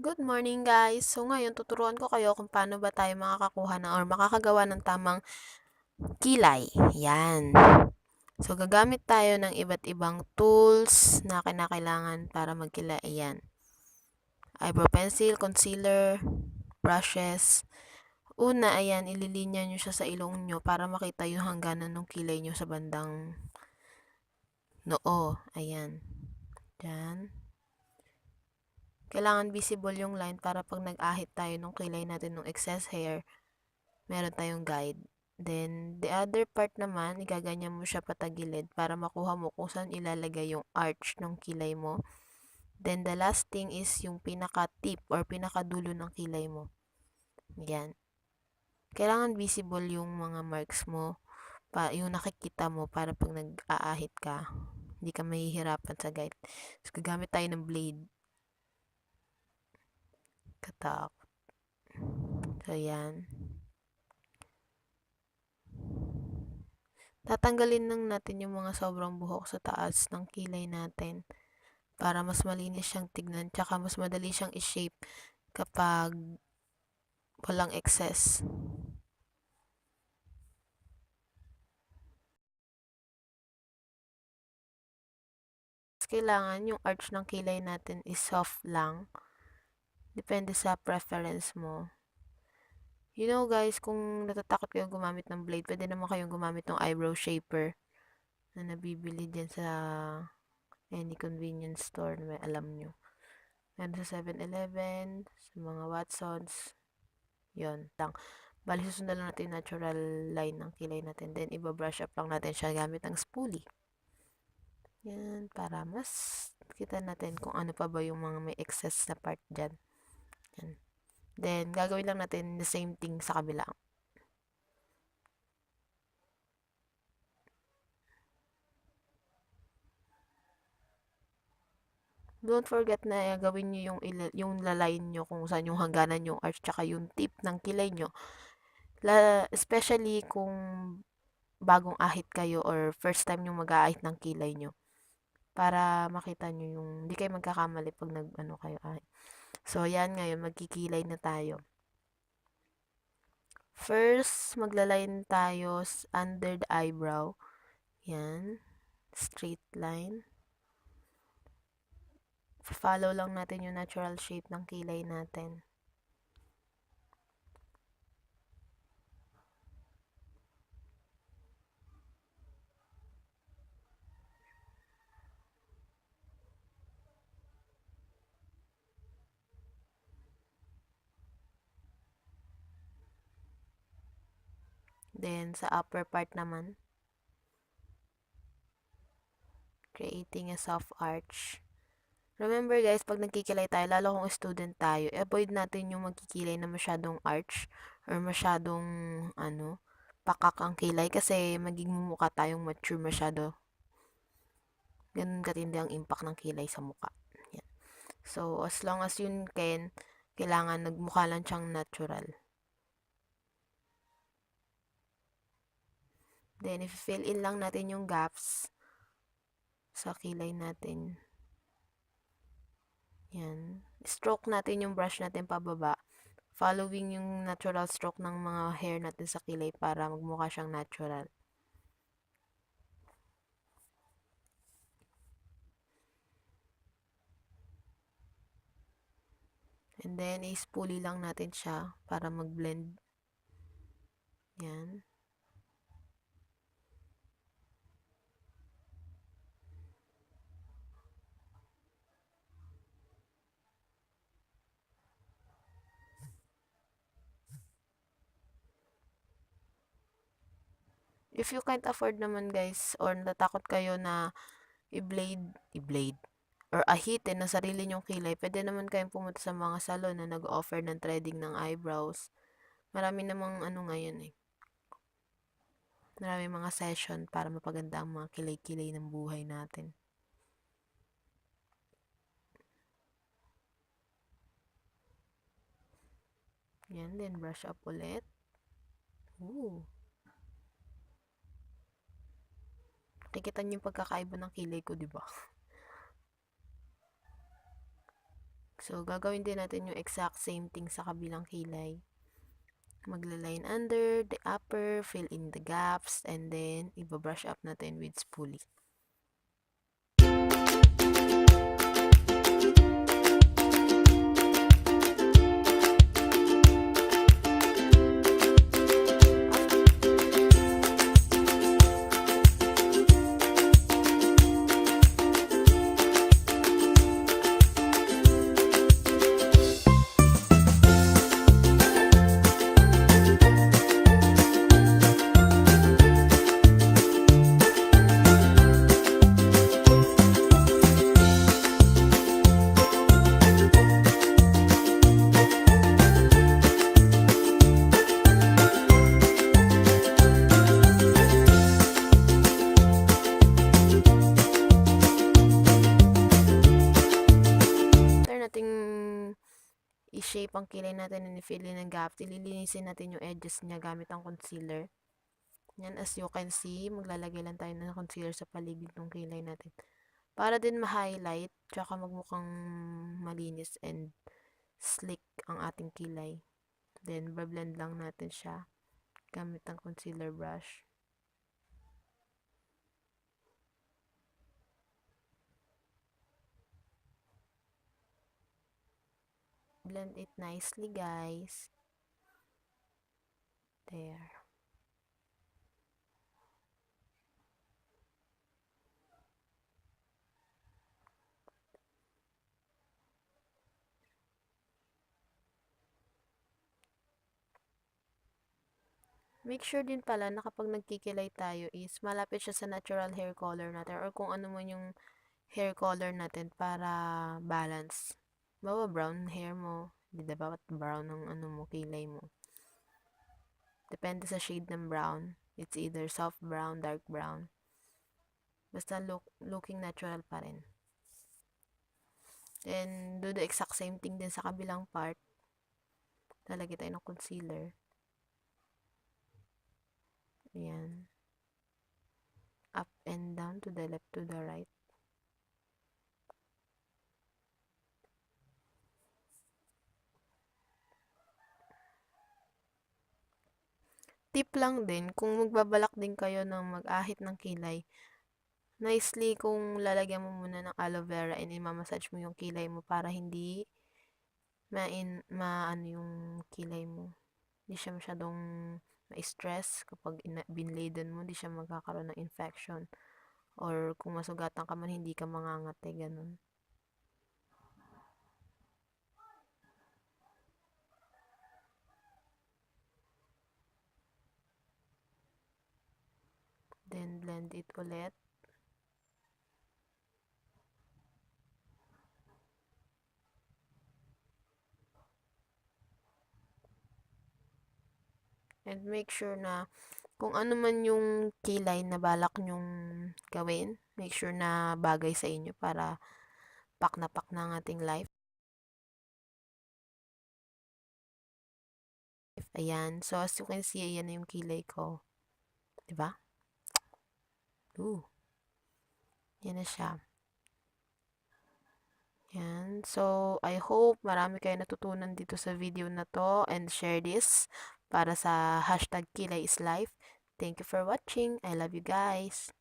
Good morning guys! So ngayon tuturuan ko kayo kung paano ba tayo makakakuha ng or makakagawa ng tamang kilay. Yan. So gagamit tayo ng iba't ibang tools na kinakailangan para magkilay. Ayan. Eyebrow pencil, concealer, brushes. Una, ayan, ililinya nyo siya sa ilong nyo para makita yung hangganan ng kilay nyo sa bandang noo. Ayan. Diyan. Kailangan visible yung line para pag nag-ahit tayo ng kilay natin ng excess hair, meron tayong guide. Then, the other part naman, igaganyan mo siya patagilid para makuha mo kung saan ilalagay yung arch ng kilay mo. Then, the last thing is yung pinaka-tip or pinaka-dulo ng kilay mo. Yan. Kailangan visible yung mga marks mo, yung nakikita mo para pag nag-aahit ka, hindi ka mahihirapan sa guide. So, gagamit tayo ng blade. Katak. So, yan. Tatanggalin lang natin yung mga sobrang buhok sa taas ng kilay natin para mas malinis siyang tignan tsaka mas madali siyang i-shape kapag walang excess. Kailangan yung arch ng kilay natin is soft lang. Depende sa preference mo. You know guys, kung natatakot kayong gumamit ng blade, pwede naman kayong gumamit ng eyebrow shaper na nabibili dyan sa any convenience store na may alam nyo. Meron sa 7-Eleven, sa mga Watsons, yon lang. Bali, susundan lang natin yung natural line ng kilay natin. Then, iba-brush up lang natin siya gamit ng spoolie. Yan, para mas kita natin kung ano pa ba yung mga may excess na part dyan. Yan. Then, gagawin lang natin the same thing sa kabila. Don't forget na gawin nyo yung line nyo kung saan yung hangganan yung arch tsaka yung tip ng kilay nyo. Especially kung bagong ahit kayo or first time yung mag-aahit ng kilay nyo. Para makita nyo yung, hindi kayo magkakamali pag nag-ano kayo ahit. So, yan ngayon, magkikilay na tayo. First, magla-line tayo under the eyebrow. Yan. Straight line. Follow lang natin yung natural shape ng kilay natin. Then, sa upper part naman, creating a soft arch. Remember guys, pag nagkikilay tayo, lalo kung student tayo, avoid natin yung magkikilay na masyadong arch or masyadong, pakak ang kilay kasi magiging mukha tayong mature masyado. Ganun katindi ang impact ng kilay sa mukha. Yan. So, as long as yun kailangan nagmukha lang siyang natural. Then, if fill in lang natin yung gaps sa kilay natin. Yan. Stroke natin yung brush natin pababa. Following yung natural stroke ng mga hair natin sa kilay para magmukha siyang natural. And then, i-spoolie lang natin siya para mag-blend. Yan. If you can't afford naman guys, or natatakot kayo na i-blade, or ahitin na sarili nyong kilay, pwede naman kayong pumunta sa mga salon na nag-offer ng threading ng eyebrows. Marami namang ngayon eh. Marami mga session para mapaganda ang mga kilay-kilay ng buhay natin. Yan, then brush up ulit. Ooh. Nakikita niyo yung pagkakaiba ng kilay ko, di ba? So, gagawin din natin yung exact same thing sa kabilang kilay. Magla-line under the upper, fill in the gaps, and then ibabrush up natin with spoolie. I-shape ang kilay natin and i-fill in ng gap. Lilinisin natin yung edges niya gamit ang concealer. Yan, as you can see, maglalagay lang tayo ng concealer sa paligid ng kilay natin. Para din ma-highlight, tsaka magmukhang malinis and slick ang ating kilay. Then, blend lang natin siya gamit ang concealer brush. Blend it nicely, guys. There. Make sure din pala na kapag nagkikilay tayo is malapit siya sa natural hair color natin or kung ano man yung hair color natin para balance. Bawa brown hair mo, di ba brown ang ano mo, kilay mo. Depende sa shade ng brown. It's either soft brown, dark brown. Basta looking natural pa rin. Then, do the exact same thing din sa kabilang part. Lalagay tayo ng concealer. Ayan. Up and down, to the left, to the right. Tip lang din, kung magbabalak din kayo ng mag-ahit ng kilay, nicely kung lalagyan mo muna ng aloe vera and imamassage mo yung kilay mo para hindi maano yung kilay mo. Hindi siya masyadong ma-stress kapag binladen mo, hindi siya magkakaroon ng infection. Or kung masugatan ka man, hindi ka mangangate, ganun. Then, blend it ulit. And make sure na kung ano man yung kilay na balak nyong gawin, make sure na bagay sa inyo para pak na ang ating life. Ayan. So, as you can see, ayan na yung kilay ko. Diba? Ooh. Yan na siya. Yan. So, I hope marami kayo natutunan dito sa video na to and share this para sa #kilay is life. Thank you for watching. I love you guys.